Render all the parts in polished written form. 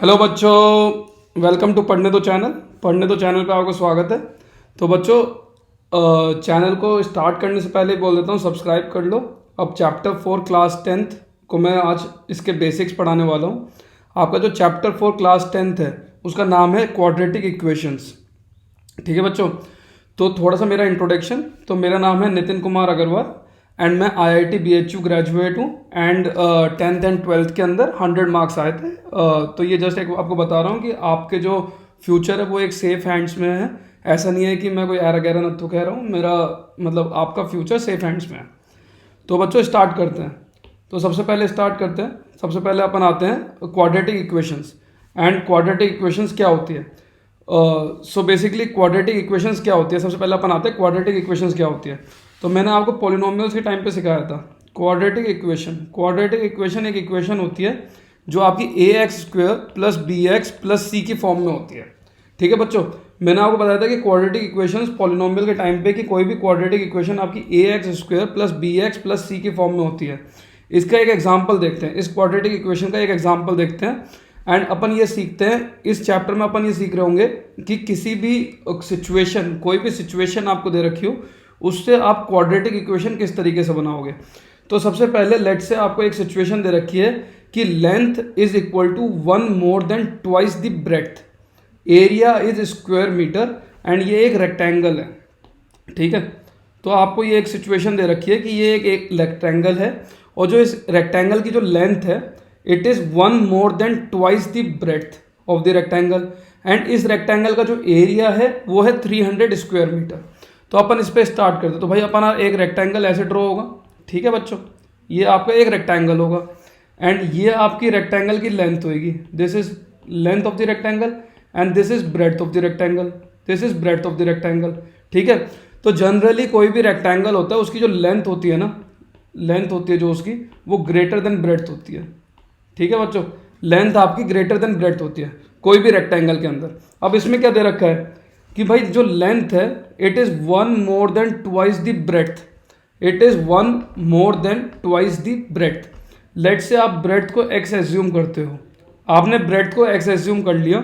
Hello बच्चों, welcome to पढ़ने दो चैनल पे आपका स्वागत है। तो बच्चों, चैनल को स्टार्ट करने से पहले बोल देता हूँ सब्सक्राइब कर लो। अब चैप्टर 4 क्लास 10th को मैं आज इसके बेसिक्स पढ़ाने वाला हूँ। आपका जो चैप्टर 4 क्लास 10th है उसका नाम है क्वाड्रेटिक इक्वेशंस। ठीक है बच्चों, तो थोड़ा सा मेरा इंट्रोडक्शन। तो मेरा नाम है नितिन कुमार अग्रवाल एंड मैं IIT BHU ग्रेजुएट हूँ एंड 10th एंड 12th के अंदर 100 मार्क्स आए थे। तो ये जस्ट एक आपको बता रहा हूँ कि आपके जो फ्यूचर है वो एक सेफ हैंड्स में है। ऐसा नहीं है कि मैं कोई ऐरा गैरा नत्थु कह रहा हूँ, मेरा मतलब आपका फ्यूचर सेफ हैंड्स में है। तो बच्चों स्टार्ट करते हैं। तो सबसे पहले अपन आते हैं quadratic equations. And quadratic equations क्या होती है? सो बेसिकली क्वाड्रेटिक इक्वेशंस क्या होती है, सबसे पहले अपन आते हैं क्वाड्रेटिक इक्वेशंस क्या होती है। तो मैंने आपको पॉलिनोमियल्स के टाइम पे सिखाया था क्वाड्रेटिक इक्वेशन एक इक्वेशन होती है जो आपकी ax² plus bx plus c की फॉर्म में होती है। ठीक है बच्चों, मैंने आपको बताया था कि क्वाड्रेटिक इक्वेशंस पॉलिनोमियल के टाइम पे कि कोई भी क्वाड्रेटिक इक्वेशन आपकी ax² plus bx plus c की फॉर्म में होती है। इसका एक एग्जाम्पल देखते हैं, इस क्वाड्रेटिक इक्वेशन का एक एग्जाम्पल देखते हैं। एंड अपन ये सीखते हैं, इस चैप्टर में अपन ये सीख रहे होंगे कि किसी भी सिचुएशन, कोई भी सिचुएशन आपको दे रखी हो उससे आप क्वाड्रेटिक इक्वेशन किस तरीके से बनाओगे। तो सबसे पहले लेट से आपको एक सिचुएशन दे रखी है कि length is equal to 1 more than twice the breadth, area is square metre and ये एक रेक्टेंगल है। ठीक है, तो आपको ये एक सिचुएशन दे रखी है कि ये एक रेक्टेंगल है और जो इस रेक्टेंगल की जो लेंथ है it is 1 more than twice the breadth of the rectangle and इस रेक्टेंगल का जो एरिया है वो है 300 स्क्वायर मीटर। तो अपन इस पे स्टार्ट करते। तो भाई अपना एक रेक्टेंगल ऐसे ड्रॉ होगा। ठीक है बच्चों, ये आपका एक रेक्टेंगल होगा एंड ये आपकी रेक्टेंगल की लेंथ होगी। This is length of the rectangle and this is breadth of the rectangle. ठीक है, तो जनरली कोई भी रेक्टेंगल होता है उसकी जो लेंथ होती है ना, लेंथ होती है जो उसकी वो ग्रेटर देन ब्रेड्थ होती है। ठीक है बच्चों, लेंथ आपकी ग्रेटर देन ब्रेड्थ होती है कोई भी रेक्टेंगल के अंदर। अब इसमें क्या दे रखा है कि भाई जो लेंथ है it is 1 more than twice the breadth, breadth. Let say आप ब्रेड्थ को x एज्यूम करते हो, आपने ब्रेड्थ को x एज्यूम कर लिया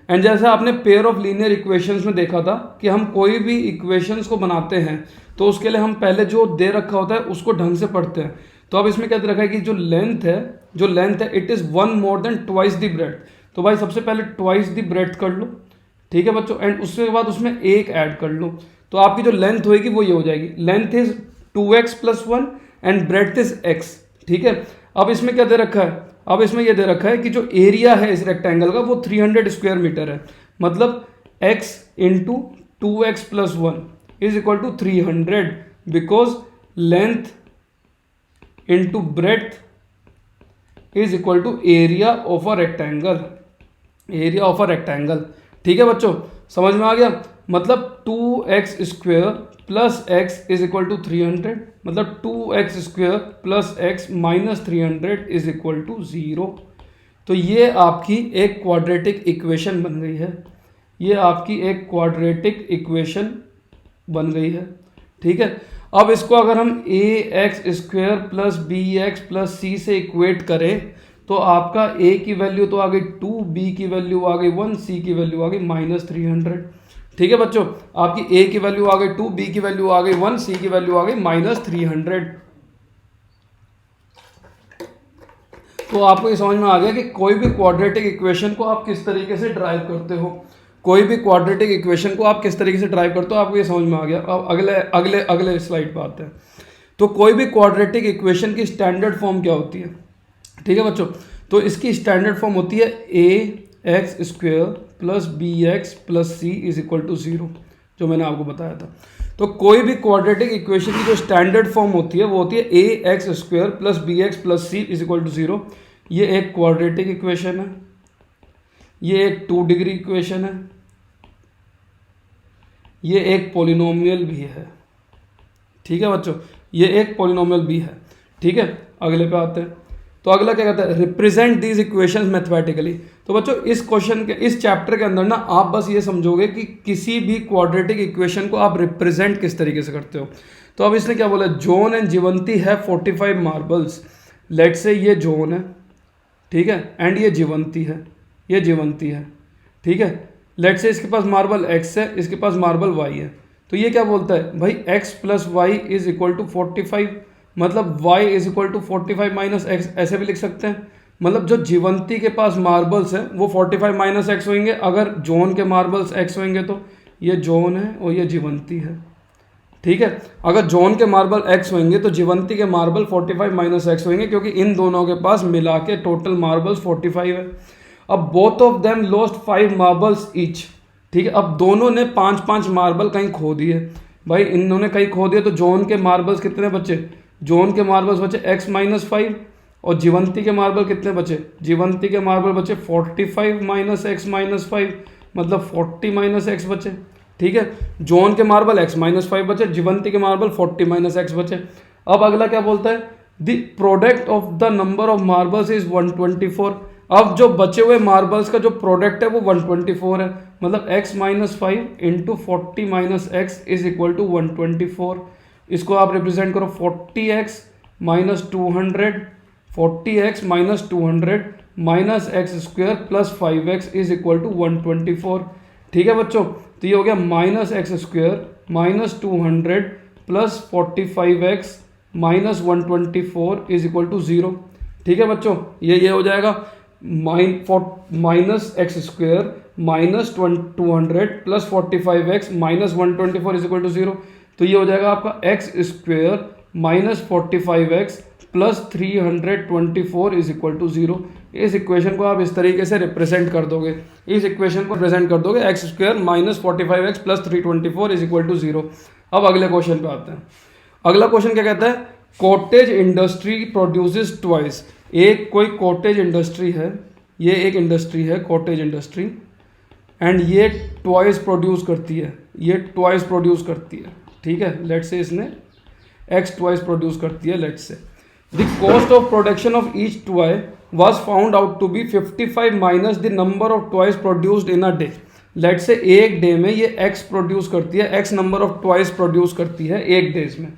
एंड जैसे आपने पेयर ऑफ लीनियर इक्वेशंस में देखा था कि हम कोई भी इक्वेशंस को बनाते हैं तो उसके लिए हम पहले जो दे रखा होता है उसको ढंग से पढ़ते हैं। तो अब इसमें क्या दे रखा है कि जो लेंथ है it is 1 more than twice the breadth. तो भाई सबसे पहले ट्वाइस द ब्रेड्थ कर लो। ठीक है बच्चों, एंड उसके बाद उसमें एक ऐड कर लो तो आपकी जो लेंथ होगी वो ये हो जाएगी। Length is 2x plus 1 and breadth is x। ठीक है, अब इसमें क्या दे रखा है, अब इसमें ये दे रखा है कि जो एरिया है इस रेक्टेंगल का वो 300 स्क्वायर मीटर है। मतलब x into 2x plus 1 is equal to 300 because length into breadth is equal to area of a rectangle. ठीक है बच्चों, समझ में आ गया। मतलब 2x square plus x is equal to 300, मतलब 2x square plus x minus 300 is equal to 0। तो ये आपकी एक क्वाड्रेटिक इक्वेशन बन गई है। ठीक है, अब इसको अगर हम ax square plus bx plus c से इक्वेट करें तो आपका a की वैल्यू तो आ गई 2, b की वैल्यू आ गई 1, c की वैल्यू आ गई माइनस 300। ठीक है बच्चों, आपकी a की वैल्यू आ गई 2, b की वैल्यू आ गई 1, c की वैल्यू आ गई माइनस 300। तो आपको ये समझ में आ गया कि कोई भी क्वाड्रेटिक इक्वेशन को आप किस तरीके से ड्राइव करते हो। आपको ये समझ में आ गया। अब अगले स्लाइड पर आते हैं। तो कोई भी क्वाड्रेटिक इक्वेशन की स्टैंडर्ड फॉर्म क्या होती है? ठीक है बच्चों, तो इसकी स्टैंडर्ड फॉर्म होती है ax square plus bx plus c is equal to 0, जो मैंने आपको बताया था। तो कोई भी क्वाड्रेटिक इक्वेशन की जो स्टैंडर्ड फॉर्म होती है वो होती है ax square plus bx plus c is equal to 0। ये एक क्वाड्रेटिक इक्वेशन है, ये एक 2 डिग्री इक्वेशन है, ये एक पॉलिनोमियल भी है। ठीक है बच्चों, ये एक पॉलिनोमियल भी है। ठीक है, अगले पे आते हैं। तो अगला क्या कहता है, रिप्रेजेंट दीज इक्वेशंस मैथमेटिकली। तो बच्चों इस चैप्टर के अंदर ना आप बस ये समझोगे कि किसी भी क्वाड्रेटिक इक्वेशन को आप रिप्रेजेंट किस तरीके से करते हो। तो अब इसने क्या बोला, जॉन एंड जीवंती है 45 मार्बल्स। लेट से ये जॉन है, ठीक है, एंड ये जीवंती है। ये जीवंती है, ठीक है। लेट्स से इसके पास मार्बल x है, इसके पास मार्बल y है, तो ये क्या बोलता है भाई x plus y is equal to 45, मतलब y is equal to 45 minus x, ऐसे भी लिख सकते हैं। मतलब जो जीवंती के पास मार्बल्स है वो 45 माइनस एक्स होंगे, अगर जॉन के मार्बल्स x होंगे तो ये जॉन है और ये जीवंती है, ठीक है। अगर जॉन के मार्बल x होंगे तो जीवंती के मार्बल 45 माइनस एक्स होंगे, क्योंकि इन दोनों के पास मिला के टोटल मार्बल्स 45 है। अब both of them lost 5 marbles each, ठीक है। अब दोनों ने 5-5 मार्बल कहीं खो दिए, भाई इन्होंने कहीं खो दिए, तो जॉन के मार्बल्स कितने बचे, जॉन के मार्बल्स बचे x माइनस 5, और जीवंती के मार्बल कितने बचे, जीवंती के मार्बल बचे 45 माइनस एक्स माइनस 5, मतलब 40 माइनस एक्स बचे, ठीक है। जॉन के मार्बल x माइनस 5 बचे, जीवंती के मार्बल 40 माइनस एक्स बचे। अब अगला क्या बोलता है, the product of the number of marbles is 124। अब जो बचे हुए मार्बल्स का जो प्रोडक्ट है वो 124 है, मतलब x minus 5 into 40 minus x is equal to 124। इसको आप रिप्रेजेंट करो 40x minus 200, 40x minus 200 minus x square plus 5x is equal to 124, ठीक है बच्चों। तो ये हो गया minus x square minus 200 plus 45x minus 124 is equal to 0, ठीक है बच्चों। ये हो जाएगा minus x square minus 200 plus 45x minus 124 is equal to 0। तो ये हो जाएगा आपका x square minus 45x plus 324 is equal to 0। इस इक्वेशन को आप इस तरीके से रिप्रेजेंट कर दोगे, इस इक्वेशन को रिप्रेजेंट कर दोगे x square minus 45x plus 324 is equal to 0। अब अगले क्वेश्चन पे आते हैं। अगला क्वेश्चन क्या कहता है, कॉटेज इंडस्ट्री प्रोड्यूसेस ट्वाइस। एक कोई कॉटेज इंडस्ट्री है, ये एक इंडस्ट्री है कॉटेज इंडस्ट्री, एंड ये ट्वाइस प्रोड्यूस करती है, ये ट्वाइस प्रोड्यूस करती है, ठीक है। लेट्स से इसने एक्स ट्वाइस प्रोड्यूस करती है, let's say the cost of production of each toy was found out to be 55 minus the number of toys produced in a day. Let say एक day में ये x प्रोड्यूस करती है, x number of toys produce करती है एक days में।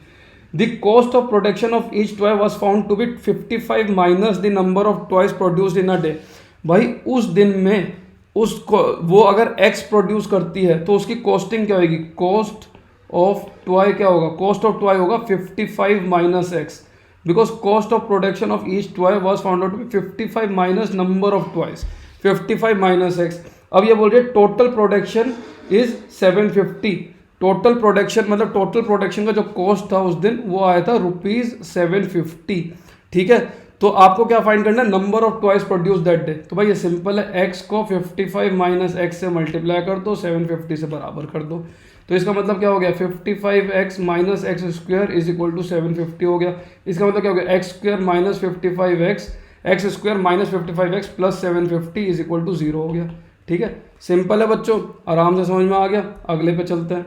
The cost of production of each toy was found to be 55 minus the number of toys produced in a day. भाई उस दिन में उसको वो अगर x प्रोड्यूस करती है तो उसकी कॉस्टिंग क्या होगी, कॉस्ट ऑफ टॉय क्या होगा, कॉस्ट ऑफ टॉय होगा 55 minus x, because cost of production of each toy was found out to be 55 minus number of toys, 55 minus x. अब ये बोल रहे हैं total production is 750, total production मतलब total production का जो कॉस्ट था उस दिन वो आया था ₹750, ठीक है। तो आपको क्या फाइंड करना है, number of toys produce that day. तो भाई ये सिंपल है, x को 55 माइनस एक्स से मल्टीप्लाई कर दो, 750 से बराबर कर दो। तो इसका मतलब क्या हो गया, 55x minus x square is equal to 750 हो गया। इसका मतलब क्या हो गया, x square minus 55x, x square minus 55x plus 750 is equal to 0 हो गया, ठीक है। सिंपल है बच्चों, आराम से समझ में आ गया। अगले पे चलते हैं।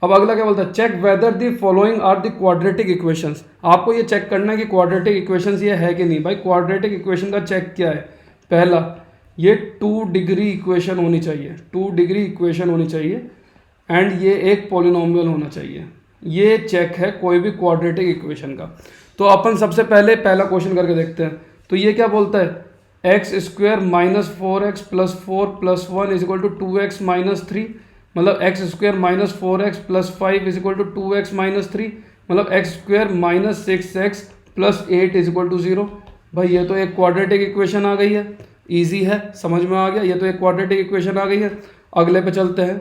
अब अगला क्या बोलता है, check whether the following are the quadratic equations. आपको ये चेक करना है कि क्वाड्रेटिक इक्वेशंस ये है कि नहीं। भाई क्वाड्रेटिक इक्वेशन का चेक क्या है, पहला ये 2 डिग्री इक्वेशन होनी चाहिए, 2 डिग्री इक्वेशन होनी चाहिए, एंड ये एक पॉलिनोमियल होना चाहिए। ये चेक है कोई भी क्वाड्रेटिक इक्वेशन का। तो अपन सबसे पहले पहला क्वेश्चन करके देखते हैं। तो ये क्या बोलता है, x square minus 4x plus 4 plus 1 is equal to 2x minus 3, मतलब x square minus 4x plus 5 is equal to 2x minus 3, मतलब x square minus 6x plus 8 is equal to 0। भाई ये तो एक क्वाड्रेटिक इक्वेशन आ गई है, easy है, समझ में आ गया, ये तो एक क्वाड्रेटिक इक्वेशन आ गई है। अगले पे चलते हैं।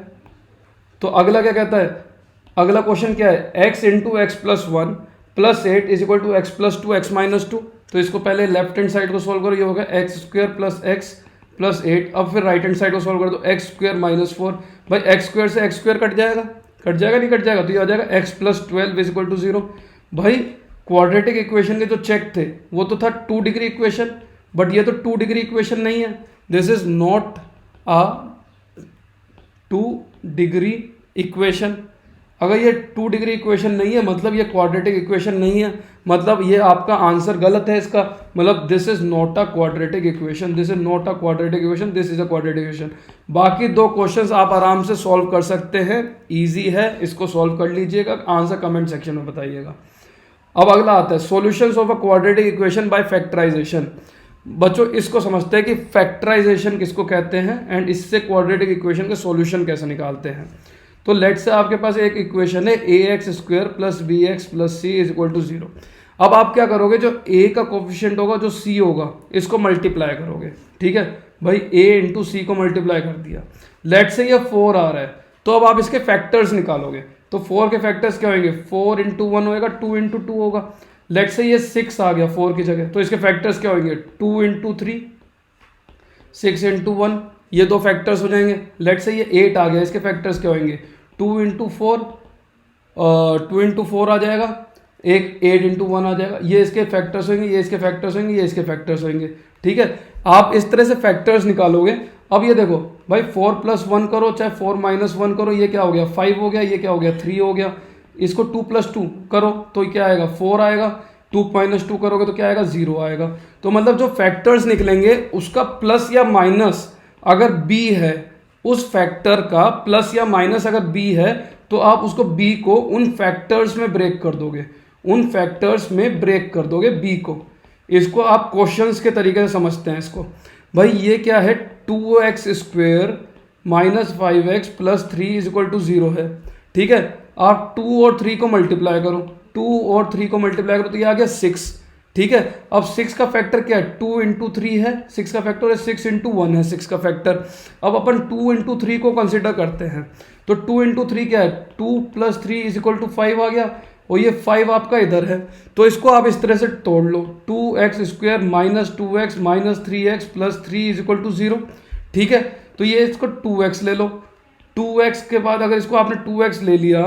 तो अगला क्या कहता है, अगला क्वेश्चन क्या है, x into x plus 1 plus 8 is equal to x plus 2 x minus 2। तो इसको पहले लेफ्ट हैंड साइड को सॉल्व करो, ये होगा x square plus x plus 8। अब फिर राइट हैंड साइड को सॉल्व कर दो, एक्स स्क्वायर माइनस 4। भाई एक्स स्क्वायर से एक्स स्क्वायर कट जाएगा, कट जाएगा नहीं कट जाएगा, तो ये आ जाएगा x plus 12 is equal to 0। भाई क्वाड्रेटिक इक्वेशन के जो चेक थे वो तो था 2 डिग्री इक्वेशन, बट ये तो 2 डिग्री इक्वेशन नहीं है, this is not a 2 degree equation. अगर ये 2 डिग्री इक्वेशन नहीं है मतलब ये क्वाड्रेटिक इक्वेशन नहीं है, मतलब ये आपका आंसर गलत है इसका, मतलब this is not a quadratic equation, this is not a quadratic equation, this is a quadratic equation. बाकी 2 क्वेश्चंस आप आराम से सॉल्व कर सकते हैं, इजी है, इसको सॉल्व कर लीजिएगा, आंसर कमेंट सेक्शन में बताइएगा। अब अगला आता है solutions of a quadratic equation by factorisation. बच्चों इसको समझते हैं कि फैक्टराइजेशन किसको कहते हैं एंड इससे क्वाड्रेटिक इक्वेशन के सॉल्यूशन कैसे निकालते हैं। तो लेट से आपके पास एक इक्वेशन है a x square plus b x plus c is equal to 0। अब आप क्या करोगे, जो ए का कोफिशिएंट होगा, जो सी होगा, इसको मल्टीप्लाई करोगे। ठीक है भाई, ए इंटू सी को मल्टीप्लाई कर दिया। लेट से ये 4 आ रहा है, तो अब आप इसके फैक्टर्स निकालोगे। तो 4 के फैक्टर्स क्या होंगे, 4 इंटू 1 होएगा, 2 इंटू 2 होगा। लेट से ये 6 आ गया 4 की जगह, तो इसके फैक्टर्स क्या होंगे, 2 इंटू 3, 6 इंटू 1, ये दो फैक्टर्स हो जाएंगे। लेट से ये 8 आ गया, इसके फैक्टर्स क्या होंगे, 2 इंटू 4, 2 इंटू 4 आ जाएगा, एक 8 इंटू 1 आ जाएगा। ये इसके फैक्टर्स होंगे, ये इसके फैक्टर्स होंगे, ये इसके फैक्टर्स होंगे। ठीक है, आप इस तरह से फैक्टर्स निकालोगे। अब ये देखो भाई, 4 प्लस 1 करो चाहे 4 माइनस 1 करो, ये क्या हो गया 5 हो गया, ये क्या हो गया 3 हो गया। इसको 2 प्लस 2 करो तो क्या आएगा 4 आएगा, 2 माइनस 2 करोगे तो क्या आएगा 0 आएगा। तो मतलब जो फैक्टर्स निकलेंगे उसका प्लस या माइनस अगर b है, उस फैक्टर का प्लस या माइनस अगर b है, तो आप उसको b को उन फैक्टर्स में ब्रेक कर दोगे, उन फैक्टर्स में ब्रेक कर दोगे b को। इसको आप क्वेश्चंस के तरीके से समझते हैं इसको। भाई ये क्या है, 2x square minus 5x plus 3 is equal to 0 है। ठीक है, आप 2 और 3 को मल्टीप्लाई करो, 2 और 3 को मल्टीप्लाई करो तो ये आ गया 6। ठीक है, अब 6 का फैक्टर क्या है, 2 इंटू 3 है, 6 का फैक्टर है 6 इंटू 1 है 6 का फैक्टर। अब अपन 2 इंटू 3 को कंसिडर करते हैं, तो 2 इंटू 3 क्या है, 2 प्लस 3 इज इक्वल टू 5 आ गया, और ये 5 आपका इधर है। तो इसको आप इस तरह से तोड़ लो, 2x square minus 2x minus 3x plus 3 is equal to 0। ठीक है, तो ये इसको 2x ले लो, 2x के बाद अगर इसको आपने 2x ले लिया,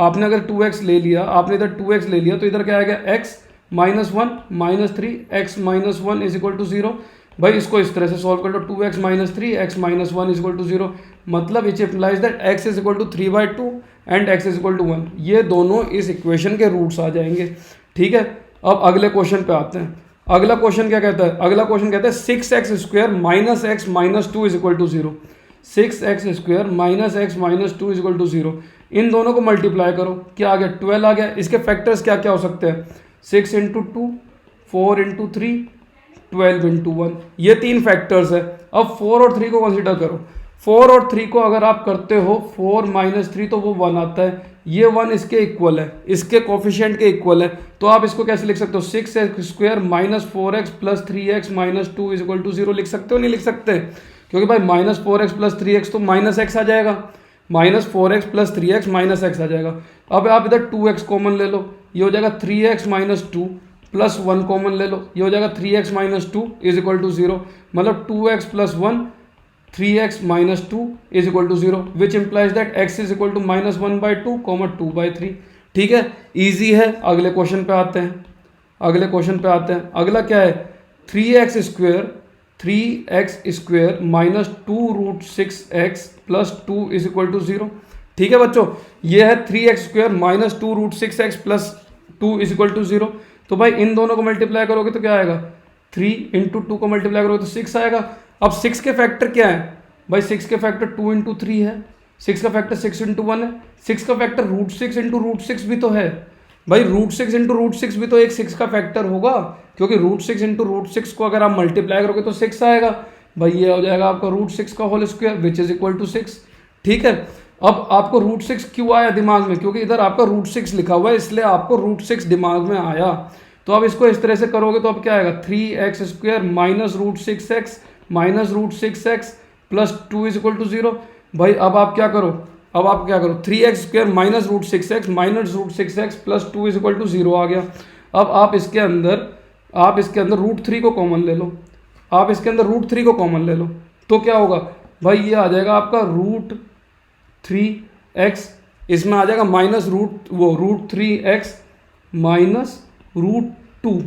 आपने अगर 2x ले लिया, आपने इधर 2x ले लिया, तो इधर क्या आएगा x minus 1 minus 3 x minus 1 is equal to 0। भाई इसको इस तरह से सॉल्व कर लो, 2x minus 3 x minus 1 is equal to 0। मतलब it implies that x is equal to 3/2 and x is equal to 1। ये दोनों इस इक्वेशन के रूट्स आ जाएंगे। ठीक है, अब अगले क्वेश्चन पे आते हैं। अगला क्वेश्चन क्या कहता है, अगला क्वेश्चन कहता है 6x square minus x minus 2 is equal to 0। 6x square minus x minus 2 is equal to 0। इन दोनों को मल्टीप्लाई करो, क्या आ गया 12 आ गया। इसके फैक्टर्स क्या क्या हो सकते हैं, 6 इंटू 2, 4 इंटू 3, 12 इंटू 1, ये 3 फैक्टर्स है। अब 4 और 3 को कंसिडर करो, 4 और 3 को अगर आप करते हो 4 माइनस 3 तो वो 1 आता है, ये 1 इसके इक्वल है, इसके कोफिशिएंट के इक्वल है। तो आप इसको कैसे लिख सकते हो, 6x square minus 4x plus 3x minus 2 is equal to 0 लिख सकते हो, नहीं लिख सकते, क्योंकि भाई माइनस 4x प्लस 3x तो माइनस x आ जाएगा, minus 4x plus 3x minus x आ जाएगा। अब आप इधर 2x कॉमन ले लो, ये हो जाएगा 3x माइनस 2 प्लस 1 कॉमन ले लो, ये हो जाएगा 3x minus 2 is equal to 0। मतलब 2x plus 1 3x minus 2 is equal to 0 which implies that x is equal to minus 1/2 comma 2/3। ठीक है, ईजी है। अगले क्वेश्चन पे आते हैं, अगले क्वेश्चन पे आते हैं। अगला क्या है, 3x square minus 2√6x plus 2 is equal to 0। ठीक है बच्चों, ये है 3x square minus 2√6x plus 2 is equal to 0। तो भाई इन दोनों को मल्टीप्लाई करोगे तो क्या आएगा, 3 इंटू 2 को मल्टीप्लाई करोगे तो 6 आएगा। अब 6 के फैक्टर क्या है, भाई 6 के फैक्टर 2 इंटू 3 है, 6 का फैक्टर 6 इंटू 1 है, 6 का फैक्टर √6 इंटू √6 भी तो है। भाई √6 इंटू √6 भी तो एक 6 का फैक्टर होगा, क्योंकि √6 इंटू √6 को अगर आप मल्टीप्लाई करोगे तो 6 आएगा। भाई ये हो जाएगा आपका √6 का whole square which is equal to 6। ठीक है, अब आपको √6 क्यों आया दिमाग में, क्योंकि इधर आपका √6 लिखा हुआ है, इसलिए आपको √6 दिमाग में आया। तो अब इसको इस तरह से करोगे तो अब क्या आएगा, 3x square minus √6x minus √6x plus 2 is equal to 0। भाई अब आप क्या करो, अब आप क्या करो, 3x square minus √6x minus √6x plus 2 is equal to 0 आ गया। अब आप इसके अंदर √3 को कॉमन ले लो, आप इसके अंदर √3 को कॉमन ले लो, तो क्या होगा भाई, ये आ जाएगा आपका √3x, इसमें आ जाएगा माइनस √3x माइनस √2।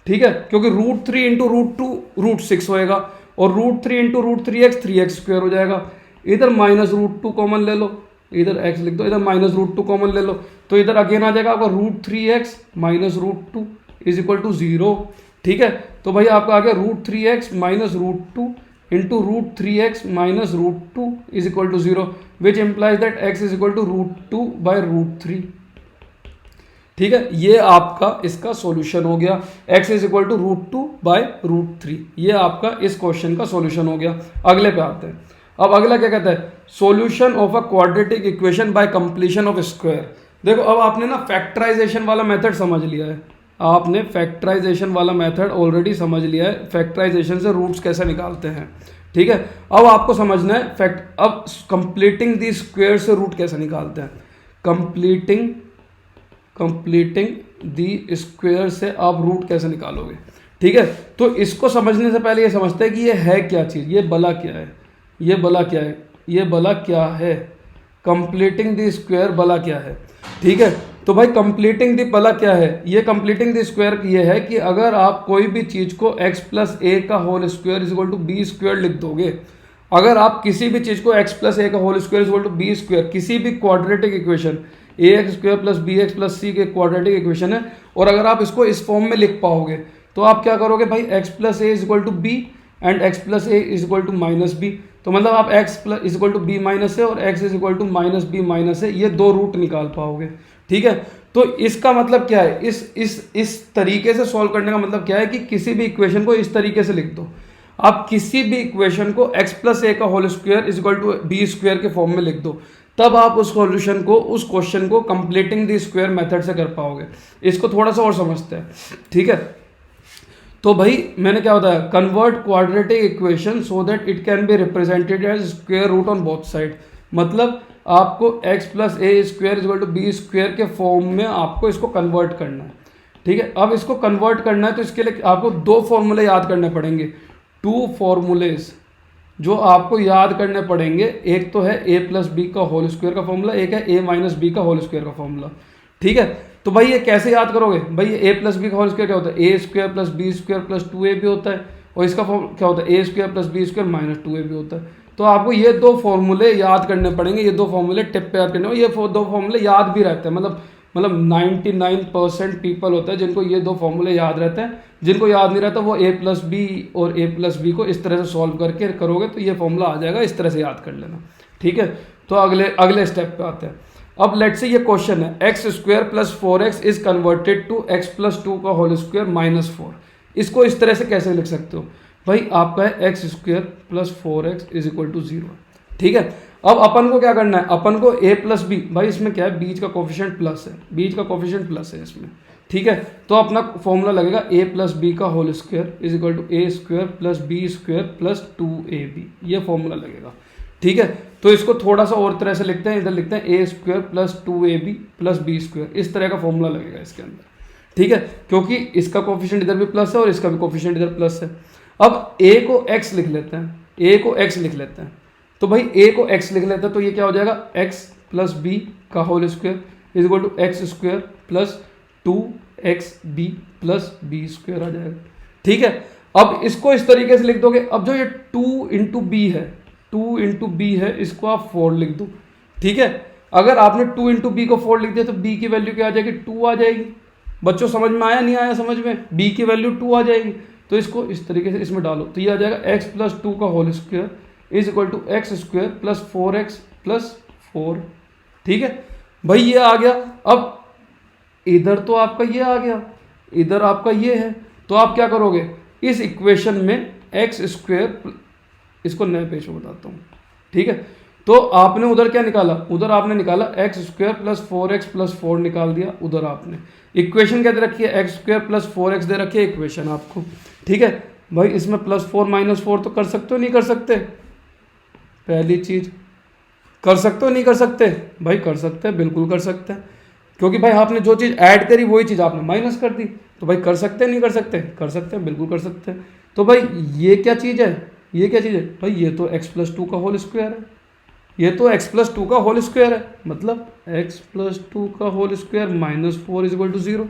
ठीक है, क्योंकि √3 इंटू √2 √6 होएगा, और √3 इंटू √3x 3x स्क्वायर हो जाएगा। इधर माइनस √2 कॉमन ले लो, इधर x लिख दो, इधर माइनस √2 कॉमन ले लो, तो इधर अगेन आ जाएगा आपका √3x minus √2 is equal to 0। ठीक है, तो भाई आपका आ गया √3x minus √2 into √3x minus √2 is equal to 0 which implies that x is equal to √2/√3। ठीक है, ये आपका इसका सॉल्यूशन हो गया। x इज इक्वल टू √2/√3, ये आपका इस क्वेश्चन का सॉल्यूशन हो गया। अगले पे आते हैं। अब अगला क्या कहता है, solution of a quadratic equation bye completion of square. देखो अब आपने ना फैक्टराइजेशन वाला मेथड समझ लिया है, आपने फैक्टराइजेशन वाला मेथड ऑलरेडी समझ लिया है, फैक्टराइजेशन से रूट्स कैसे निकालते हैं। ठीक है, अब आपको समझना है अब कंप्लीटिंग दी स्क्वायर से रूट कैसे निकालते हैं। कंप्लीटिंग दी स्क्वायर से आप रूट कैसे निकालोगे। ठीक है, तो इसको समझने से पहले ये समझते हैं कि ये है क्या चीज़, ये बला क्या है, ये बला क्या है, ये बला क्या है, कंप्लीटिंग दी स्क्वायर बला क्या है। ठीक है, तो भाई कंप्लीटिंग दी बला क्या है, ये कंप्लीटिंग दी स्क्वायर ये है कि अगर आप कोई भी चीज़ को x प्लस ए का whole square is equal to b square लिख दोगे, अगर आप किसी भी चीज़ को x प्लस ए का whole square is equal to b square, किसी भी quadratic equation ax square plus b x plus c के क्वाड्रेटिक इक्वेशन है, और अगर आप इसको इस फॉर्म में लिख पाओगे तो आप क्या करोगे भाई, x plus a is equal to b and x plus a is equal to minus b. तो मतलब आप x plus is equal to b minus a और x is equal to minus b minus a, ये दो root निकाल पाओगे। ठीक है, तो इसका मतलब क्या है, इस तरीके से सॉल्व करने का मतलब क्या है कि किसी भी इक्वेशन को इस तरीके से लिख दो। आप किसी भी इक्वेशन को x प्लस ए का whole square is equal to b square के फॉर्म में लिख दो, तब आप उस सॉल्यूशन को, उस क्वेश्चन को कंप्लीटिंग द स्क्वायर मेथड से कर पाओगे। इसको थोड़ा सा और समझते हैं। ठीक है, तो भाई मैंने क्या बताया, convert quadratic equation so that it can be represented as square root on both side. मतलब आपको x plus a square is equal to b square के फॉर्म में आपको इसको कन्वर्ट करना है। ठीक है, अब इसको कन्वर्ट करना है तो इसके लिए आपको दो फॉर्मूले याद करने पड़ेंगे, टू फॉर्मूलेज जो आपको याद करने पड़ेंगे। एक तो है a प्लस बी का होल स्क्वायर का फॉर्मूला, एक है a माइनस बी का होल स्क्वायर का फॉर्मूला। ठीक है, तो भाई ये कैसे याद करोगे, भाई ये a प्लस बी का होल स्क्वायर क्या होता है, a square plus b square plus 2a भी होता है, और इसका फॉर्म क्या होता है, a square plus b square minus 2a भी होता है। तो आपको ये दो फॉर्मूले याद करने पड़ेंगे, ये दो फॉर्मूले टिप पे याद करने होंगे। ये दो फॉर्मूले याद भी रहते हैं, मतलब 99% पीपल होता है जिनको ये दो फॉर्मूले याद रहते हैं। जिनको याद नहीं रहता वो a प्लस बी और a प्लस बी को इस तरह से सॉल्व करके करोगे तो ये फॉर्मूला आ जाएगा, इस तरह से याद कर लेना। ठीक है, तो अगले स्टेप पे आते हैं। अब लेट से ये क्वेश्चन है, x square plus 4x is converted to x plus 2 का होल स्क्वायर माइनस 4। इसको इस तरह से कैसे लिख सकते हो भाई, आपका है x square plus 4x is equal to 0। ठीक है, अब अपन को क्या करना है, अपन को a प्लस बी, भाई इसमें क्या है, बीच का कोफिशिएंट प्लस है, बीच का कोफिशिएंट प्लस है इसमें। ठीक है, तो अपना फॉर्मूला लगेगा a प्लस बी का whole square is equal to a square plus b square plus 2ab, ये फॉर्मूला लगेगा। ठीक है, तो इसको थोड़ा सा और तरह से लिखते हैं, इधर लिखते हैं a square plus 2ab plus b square, इस तरह का फॉर्मूला लगेगा इसके अंदर। ठीक है, क्योंकि इसका कोफिशिएंट इधर भी प्लस है और इसका भी कोफिशिएंट इधर प्लस है। अब a को x लिख लेते हैं, a को x लिख लेते हैं, तो भाई a को x लिख लेते हैं तो ये क्या हो जाएगा, x प्लस बी का whole square is equal to x square plus 2xb plus b square आ जाएगा। ठीक है, अब इसको इस तरीके से लिख दोगे। अब जो ये 2 इंटू बी है, 2 इंटू बी है, इसको आप 4 लिख दो। ठीक है, अगर आपने 2 इंटू बी को 4 लिख दिया तो b की वैल्यू क्या आ जाएगी, 2 आ जाएगी। बच्चों समझ में आया, नहीं आया समझ में, b की वैल्यू 2 आ जाएगी। तो इसको इस तरीके से इसमें डालो तो ये आ जाएगा x प्लस 2 का whole square is equal to x square plus 4x plus 4। ठीक है भाई, ये आ गया। अब इधर तो आपका ये आ गया, इधर आपका ये है, तो आप क्या करोगे, इस इक्वेशन में एक्स स्क्वायर, इसको नए पेज में बताता हूँ। ठीक है, तो आपने उधर क्या निकाला, उधर आपने निकाला x square plus 4x plus 4 निकाल दिया। उधर आपने इक्वेशन क्या दे रखी है, एक्स स्क्वायर प्लस 4x दे रखी है इक्वेशन आपको। ठीक है भाई, इसमें प्लस 4 माइनस 4 तो कर सकते हो, नहीं कर सकते, पहली चीज कर सकते हो, नहीं कर सकते, भाई कर सकते हैं, बिल्कुल कर सकते हैं, क्योंकि भाई आपने जो चीज़ ऐड करी वही चीज़ आपने माइनस कर दी। तो भाई कर सकते हैं, नहीं कर सकते, कर सकते हैं, बिल्कुल कर सकते हैं। तो भाई ये क्या चीज़ है, ये क्या चीज़ है भाई, ये तो x प्लस 2 का होल स्क्वायर है, ये तो x प्लस 2 का होल स्क्वायर है, मतलब x प्लस 2 का whole square minus 4 is equal to 0।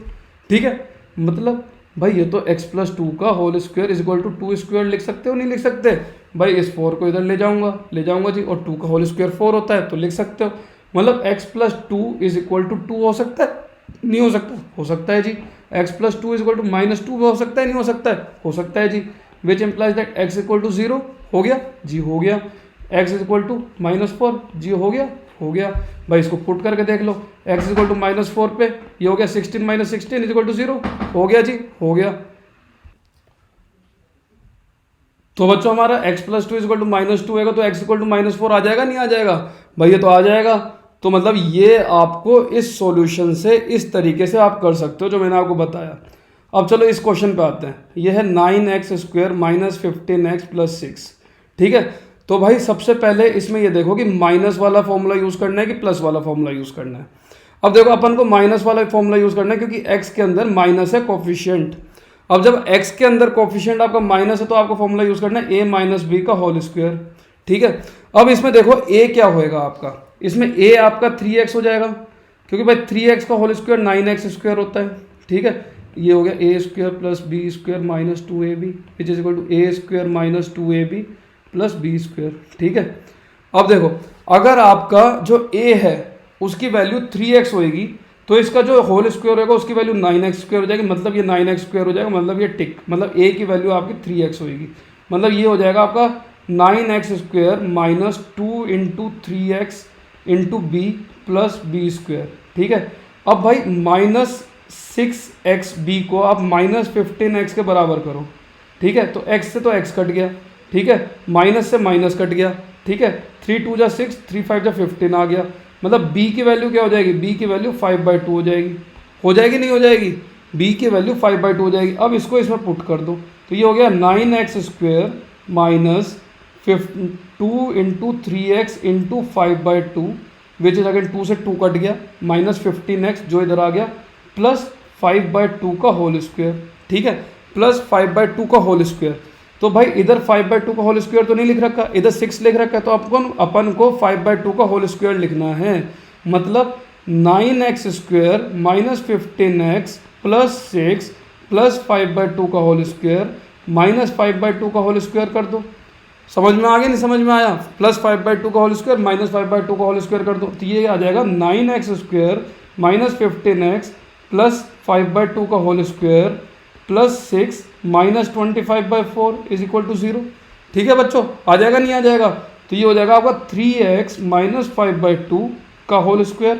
ठीक है, मतलब भाई ये तो x प्लस 2 का whole square is equal to 2 square लिख सकते हो, नहीं लिख सकते, भाई इस 4 को इधर ले जाऊंगा जी, और 2 का होल स्क्वायर 4 होता है तो लिख सकते हो। मतलब x plus 2 is equal to 2 हो सकता है, नहीं हो सकता, हो सकता है जी। x plus 2 is equal to minus 2 हो सकता है, नहीं हो सकता है, हो सकता है जी। Which implies that x equal to 0, हो गया जी, हो गया। x is equal to minus 4 जी, हो गया, हो गया भाई, इसको पुट करके देख लो, x इक्वल टू -4 पे ये हो गया 16 - 16 इज इक्वल टू 0, हो गया जी, हो गया। तो बच्चों हमारा x + 2 इज इक्वल टू -2 होगा, तो x इक्वल टू -4 आ जाएगा, नहीं आ जाएगा भाई, ये तो आ जाएगा। तो मतलब ये आपको इस सॉल्यूशन से इस तरीके से आप कर सकते हो जो मैंने आपको बताया। अब चलो इस क्वेश्चन पे आते हैं, ये है 9x² - 15x + 6, ठीक है। तो भाई सबसे पहले इसमें ये देखो कि माइनस वाला फॉर्मूला यूज़ करना है कि प्लस वाला फॉर्मूला यूज़ करना है। अब देखो अपन को माइनस वाला फॉर्मूला यूज़ करना है क्योंकि x के अंदर माइनस है कोफिशिएंट। अब जब x के अंदर कोफिशिएंट आपका माइनस है तो आपको फॉर्मूला यूज़ करना है a - b का होल स्क्वायर, ठीक है। अब इसमें देखो a क्या होएगा आपका, इसमें a आपका 3x हो जाएगा क्योंकि भाई 3x का होल स्क्वायर 9x² होता है, ठीक है। ये हो गया a² + b² - 2ab which is equal to a² - 2ab + b², ठीक है। अब देखो अगर आपका जो a है उसकी वैल्यू 3x होएगी तो इसका जो होल स्क्वायर होगा उसकी वैल्यू 9x² हो जाएगी, मतलब ये 9x² हो जाएगा, मतलब ये टिक, मतलब a की वैल्यू आपकी 3x होएगी, मतलब ये हो जाएगा आपका 9x² - 2 × 3x × b + b², ठीक है। अब भाई -6xb को आप -15x के बराबर करो, ठीक है। तो x से तो x कट गया, ठीक है, माइनस से माइनस कट गया, ठीक है। 3 × 2 = 6, 3 × 5 = 15 आ गया, मतलब b की वैल्यू क्या हो जाएगी, b की वैल्यू 5/2 हो जाएगी नहीं हो जाएगी, b की वैल्यू 5/2 हो जाएगी। अब इसको इसमें पुट कर दो तो ये हो गया 9x² - 2 × 3x × 5/2 which is again 2 से 2 कट गया, -15x जो इधर आ गया, प्लस 5/2 का होल स्क्वायर, ठीक है, प्लस 5/2 का होल स्क्वायर। तो भाई इधर 5/2 का होल स्क्वायर तो नहीं लिख रखा, इधर 6 लिख रखा है, तो अपन को 5/2 का होल स्क्वायर लिखना है, मतलब 9x² - 15x + 6 + 5/2 का होल स्क्वायर - 5/2 का होल स्क्वायर कर दो। समझ में आ गया, नहीं समझ में आया, प्लस 5/2 का होल स्क्वायर - 5/2 का होल स्क्वायर कर दो, तो ये आ जाएगा 9x² - 15x + 5/2 का whole square + 6 - 25/4 is equal to 0, ठीक है बच्चों, आ जाएगा नहीं आ जाएगा। तो ये हो जाएगा आपका 3x - 5/2 का होल स्क्वायर,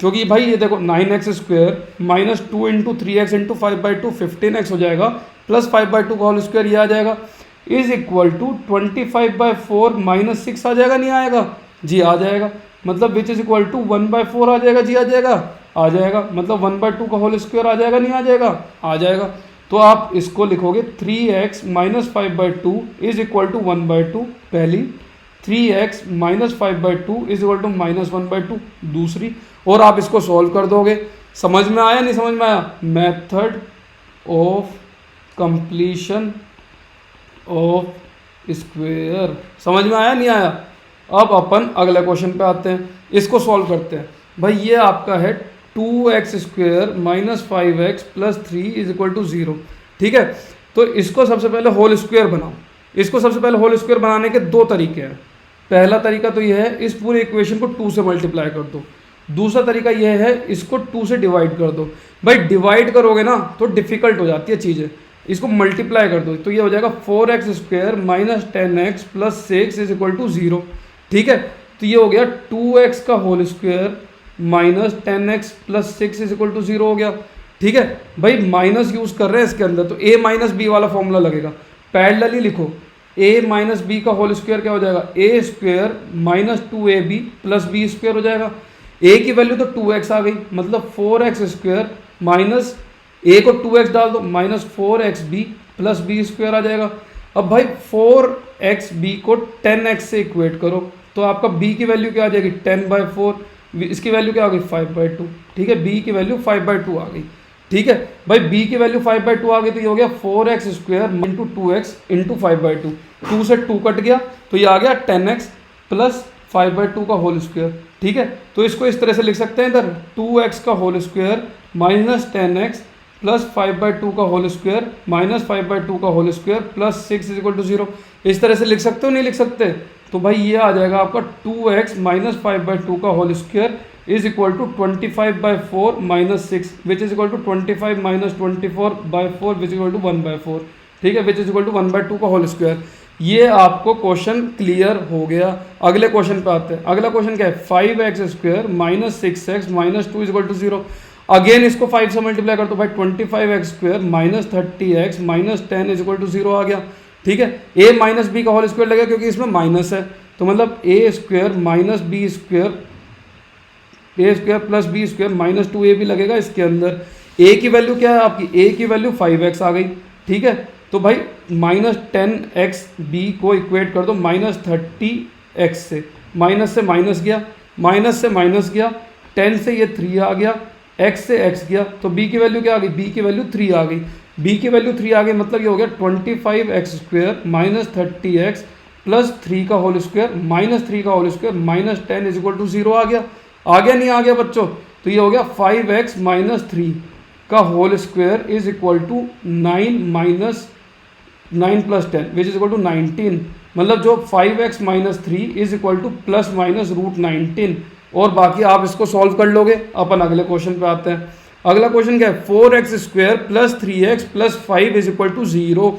क्योंकि भाई ये देखो 9x² - 2 × 3x × 5/2 15x हो जाएगा, प्लस 5/2 का होल स्क्वायर ये आ जाएगा, इज इक्वल टू 25/4 - 6 आ जाएगा नहीं आएगा जी, आ जाएगा, मतलब विच इज इक्वल टू 1/4 आ जाएगा जी, आ जाएगा, आ जाएगा, मतलब 1/2 का होल स्क्वायर आ जाएगा नहीं आ जाएगा, आ जाएगा। तो आप इसको लिखोगे 3x - 5/2 इज इक्वल टू 1/2 पहली, 3x - 5/2 इज इक्वल टू -1/2 दूसरी, और आप इसको सॉल्व कर दोगे। समझ में आया नहीं समझ में आया, method of completion of square, समझ में आया नहीं आया। अब अपन अगले क्वेश्चन पे आते हैं, इसको सॉल्व करते हैं। भाई ये आपका है 2x² - 5x + 3 is equal to 0, ठीक है। तो इसको सबसे पहले होल स्क्वायर बनाओ, इसको सबसे पहले होल स्क्वायर बनाने के दो तरीके हैं। पहला तरीका तो यह है इस पूरे इक्वेशन को 2 से मल्टीप्लाई कर दो, दूसरा तरीका यह है इसको 2 से डिवाइड कर दो। भाई डिवाइड करोगे ना तो डिफिकल्ट हो जाती है चीज़ें, इसको मल्टीप्लाई कर दो तो ये हो जाएगा 4x² - 10x + 6 is equal to 0, ठीक है। तो ये हो गया 2x का whole square - 10x + 6 is equal to 0 हो गया, ठीक है। भाई माइनस यूज़ कर रहे हैं इसके अंदर तो a - b वाला फॉर्मूला लगेगा, पैरेलली लिखो a - b का होल स्क्वायर क्या हो जाएगा, a² - 2ab + b² हो जाएगा। a की वैल्यू तो 2x आ गई, मतलब 4x² माइनस a को 2x डाल दो -4xb + b² आ जाएगा। अब भाई 4xb को 10x से इक्वेट करो तो आपका b की वैल्यू क्या आ जाएगी 10/4, इसकी वैल्यू क्या आ गई 5/2, ठीक है, b की वैल्यू 5/2 आ गई, ठीक है। भाई b की वैल्यू 5/2 आ गई तो ये हो गया 4x² × 2x × 5/2, 2 से 2 कट गया तो ये आ गया 10x + 5/2 का होल स्क्वायर, ठीक है। तो इसको इस तरह से लिख सकते हैं इधर 2x का होल स्क्वायर - 10x + 5/2 का होल स्क्वायर - 5/2 का whole square + 6 is equal to 0, इस तरह से लिख सकते हो नहीं लिख सकते। तो भाई ये आ जाएगा आपका 2x - 5/2 का whole square is equal to 25/4 - 6 which is equal to 25 - 24/4 which is equal to 1/4, ठीक है, विच इज इक्वल टू 1/2 का होल स्क्वायर। ये आपको क्वेश्चन क्लियर हो गया। अगले क्वेश्चन पे आते हैं। अगला क्वेश्चन क्या है, 5x² minus 6x minus 2 is equal to 0। Again इसको 5 से मल्टीप्लाई कर दो भाई, 25x² minus 30x minus 10 is equal to 0 आ गया। ठीक है, a माइनस बी का होल स्क्वायर लगेगा क्योंकि इसमें माइनस है, तो मतलब a² minus b² a² plus b² minus 2a भी लगेगा इसके अंदर। a की वैल्यू क्या है आपकी, a की वैल्यू 5x आ गई। ठीक है, तो भाई माइनस 10x b को इक्वेट कर दो माइनस 30x से, माइनस से माइनस गया, माइनस से माइनस गया, 10 से ये 3 आ गया, x से x गया, तो b की वैल्यू क्या आ गई, b की वैल्यू 3 आ गई। b की वैल्यू 3 आ गई मतलब ये हो गया 25x² माइनस 30x प्लस 3 का होल स्क्वायर माइनस 3 का whole square minus 10 is equal to 0 आ गया। आ गया नहीं आ गया बच्चों, तो ये हो गया 5x माइनस 3 का whole square is equal to 9 minus 9 plus 10 which is equal to 19। मतलब जो 5x minus 3 is equal to plus minus root 19, और बाकी आप इसको सॉल्व कर लोगे। अपन अगले क्वेश्चन पे आते हैं। अगला क्वेश्चन क्या है, 4x² plus 3x plus 5 is equal to 0।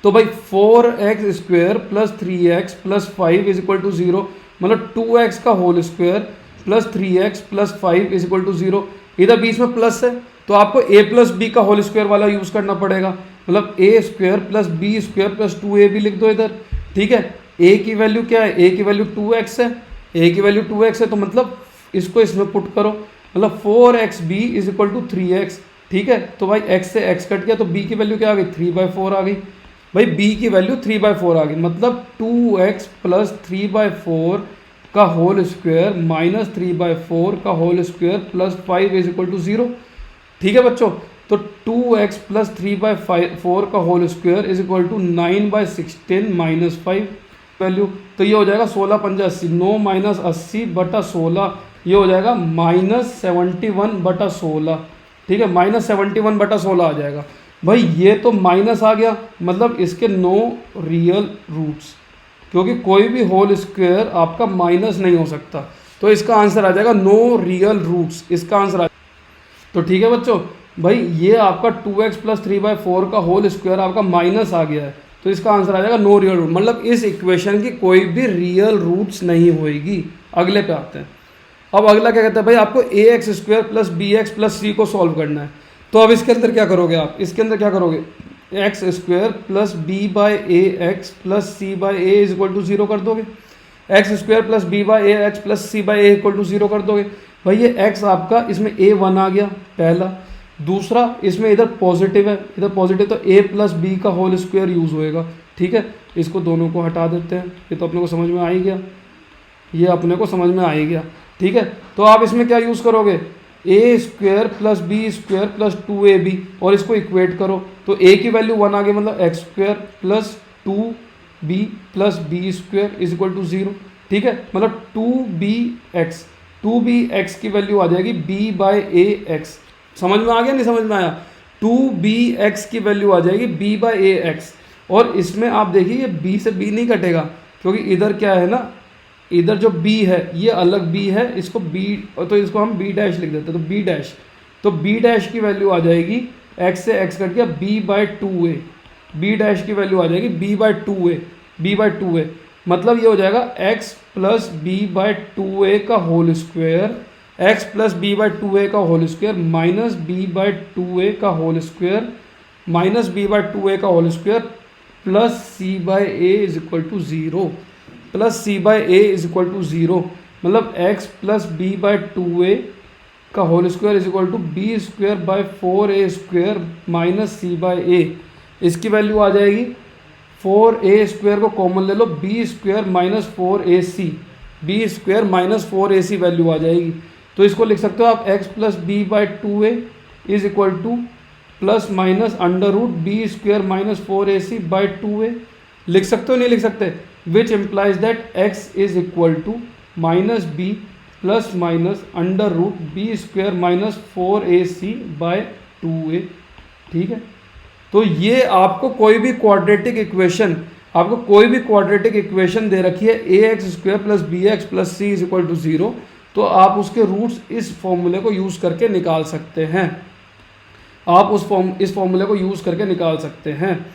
तो भाई 4x² plus 3x plus 5 is equal to 0, मतलब 2x का whole square plus 3x plus 5 is equal to 0। इधर बीच में प्लस है तो आपको a प्लस बी का होल स्क्वायर वाला यूज करना पड़ेगा, मतलब a² plus b² plus 2a भी लिख दो इधर। ठीक है, a की वैल्यू क्या है, a की वैल्यू 2x है, a की वैल्यू 2x है, तो मतलब इसको इसमें पुट करो, मतलब 4xb is equal to 3x। ठीक है, तो भाई x से x कट गया तो b की वैल्यू क्या आ गई, 3/4 आ गई। भाई b की वैल्यू 3/4 आ गई, मतलब 2x प्लस 3/4 का होल स्क्वायर माइनस 3/4 का whole square plus 5 is equal to 0। ठीक है बच्चों, तो 2x प्लस 3/4 का whole square is equal to 9/16 minus 5 value, तो ये हो जाएगा 16×5 = 80, 9 माइनस 80 बटा 16, ये हो जाएगा माइनस 71 बटा 16। ठीक है, माइनस 71 बटा 16 आ जाएगा। भाई ये तो माइनस आ गया, मतलब इसके नो रियल रूट्स, क्योंकि कोई भी होल स्क्वायर आपका माइनस नहीं हो सकता, तो इसका आंसर आ जाएगा नो रियल रूट्स, इसका आंसर आ। तो ठीक है बच्चों, भाई ये आपका 2x प्लस 3/4 का होल स्क्वायर आपका माइनस आ गया है, तो इसका आंसर आ जाएगा नो रियल रूट, मतलब इस इक्वेशन की कोई भी रियल रूट्स नहीं होएगी। अगले पे आते हैं। अब अगला क्या कहता है, भाई आपको ax² plus bx plus c को सॉल्व करना है। तो अब इसके अंदर क्या करोगे आप, इसके अंदर क्या करोगे, x² plus b/ax plus c/a is equal to 0 कर दोगे, x² plus b/ax plus c/a equal to 0 कर दोगे। भाई ये x आपका इसमें a1 आ गया पहला, दूसरा इसमें इधर पॉजिटिव है, इधर पॉजिटिव, तो a प्लस बी का होल स्क्वायर यूज़ होएगा। ठीक है, इसको दोनों को हटा देते हैं, ये तो अपने को समझ में आ ही गया, ये अपने को समझ में आ ही गया। ठीक है, तो आप इसमें क्या यूज़ करोगे, a² plus b² plus 2ab, और इसको इक्वेट करो, तो a की वैल्यू 1 आ गई, मतलब x² plus 2b plus b² is equal to 0। ठीक है, मतलब 2bx की वैल्यू आ जाएगी b/ax। समझ में आ गया, नहीं समझ में आया, 2bx की वैल्यू आ जाएगी b/ax, और इसमें आप देखिए ये b से b नहीं कटेगा, क्योंकि इधर क्या है ना, इधर जो b है ये अलग b है, इसको b, तो इसको हम b डैश लिख देते हैं, तो b डैश, तो b डैश की वैल्यू आ जाएगी, x से x कट गया, b/2a, b डैश की वैल्यू आ जाएगी b/2a, मतलब ये हो जाएगा x प्लस b/2a का whole square, x plus b/2a का होल स्क्वायर माइनस b/2a का होल स्क्वायर माइनस b/2a का whole square plus c/a is equal to 0, plus c/a is equal to 0, मतलब x प्लस b/2a का whole square is equal to b²/4a² minus c/a। इसकी value आ जाएगी, 4a² को common ले लो, b² minus 4ac, b² minus 4ac value आ जाएगी। तो इसको लिख सकते हो आप x plus b/2a is equal to plus minus under root b² minus 4ac/2a, लिख सकते हो नहीं लिख सकते, which implies that x is equal to minus b plus minus under root b² minus 4ac/2a। ठीक है, तो ये आपको कोई भी क्वाड्रेटिक इक्वेशन, आपको कोई भी क्वाड्रेटिक इक्वेशन दे रखी है ax² plus bx plus c is equal to 0, तो आप उसके रूट्स इस फॉर्मूले को यूज़ करके निकाल सकते हैं, आप इस फॉर्मूले को यूज़ करके निकाल सकते हैं।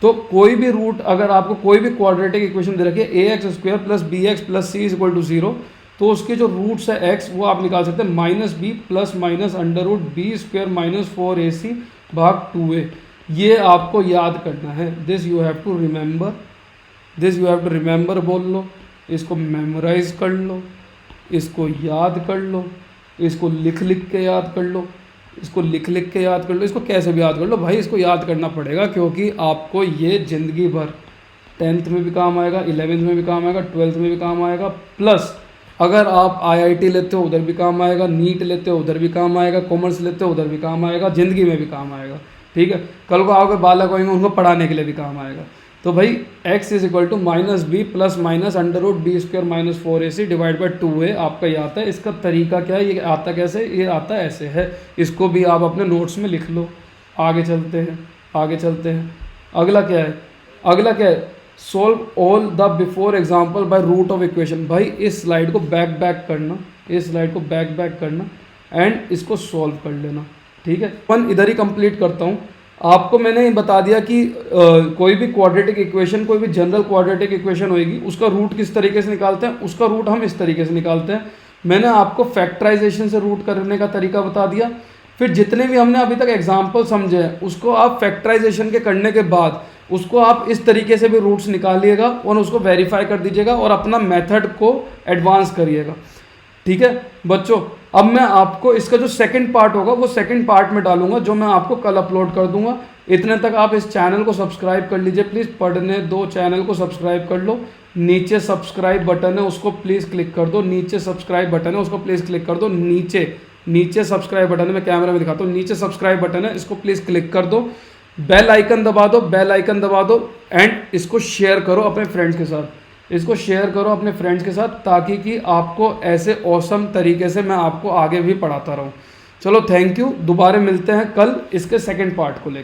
तो कोई भी रूट, अगर आपको कोई भी क्वाड्रेटिक इक्वेशन दे रखी है a x square plus b x plus c is equal to 0, तो उसके जो रूट्स है एक्स वो आप निकाल सकते हैं minus b plus minus under root b square minus 4ac भाग 2a। ये आपको याद करना है, this you have to remember, this you have to remember बोल लो, इसको मेमोराइज कर लो, इसको याद कर लो, इसको लिख लिख के याद कर लो, इसको लिख लिख के याद कर लो, इसको कैसे भी याद कर लो भाई, इसको याद करना पड़ेगा क्योंकि आपको ये ज़िंदगी भर 10th में भी काम आएगा, 11th में भी काम आएगा, 12th में भी काम आएगा, प्लस अगर आप IIT लेते हो उधर भी काम आएगा, नीट लेते हो उधर भी काम आएगा, कॉमर्स लेते हो उधर भी काम आएगा, ज़िंदगी में भी काम आएगा। ठीक है, कल को आपके बालक होंगे उनको पढ़ाने के लिए भी काम आएगा। तो भाई x is equal to minus b plus minus under root b square minus 4ac divide by 2a आपका ये आता है। इसका तरीका क्या है, ये आता कैसे, ये आता ऐसे है, इसको भी आप अपने नोट्स में लिख लो। आगे चलते हैं, आगे चलते हैं। अगला क्या है, अगला क्या है, solve all the before example by root of equation. भाई इस स्लाइड को बैक करना, इस स्लाइड को बैक करना एंड इसको सॉल्व कर लेना। ठीक है, अपन इधर ही कंप्लीट करता हूँ। आपको मैंने बता दिया कि कोई भी क्वाड्रेटिक इक्वेशन, कोई भी जनरल क्वाड्रेटिक इक्वेशन होगी, उसका रूट किस तरीके से निकालते हैं, उसका रूट हम इस तरीके से निकालते हैं। मैंने आपको फैक्टराइजेशन से रूट करने का तरीका बता दिया। फिर जितने भी हमने अभी तक एग्जाम्पल समझे हैं उसको आप फैक्टराइजेशन के करने के बाद उसको आप इस तरीके से भी रूट्स निकालिएगा और उसको वेरीफाई कर दीजिएगा और अपना मेथड को एडवांस करिएगा। ठीक है बच्चों, अब मैं आपको इसका जो सेकंड पार्ट होगा वो सेकंड पार्ट में डालूंगा, जो मैं आपको कल अपलोड कर दूंगा। इतने तक आप इस चैनल को सब्सक्राइब कर लीजिए प्लीज़, पढ़ने दो चैनल को सब्सक्राइब कर लो। नीचे सब्सक्राइब बटन है उसको प्लीज़ क्लिक कर दो, नीचे सब्सक्राइब बटन है उसको प्लीज़ क्लिक कर दो, नीचे सब्सक्राइब बटन है, मैं कैमरा में दिखाता हूँ, नीचे सब्सक्राइब बटन है, इसको प्लीज़ क्लिक कर दो, बेल आइकन दबा दो, बेल आइकन दबा दो एंड इसको शेयर करो अपने फ्रेंड्स के साथ, इसको शेयर करो अपने फ्रेंड्स के साथ, ताकि कि आपको ऐसे ऑसम तरीके से मैं आपको आगे भी पढ़ाता रहूँ। चलो थैंक यू, दोबारा मिलते हैं कल इसके सेकंड पार्ट को लेकर।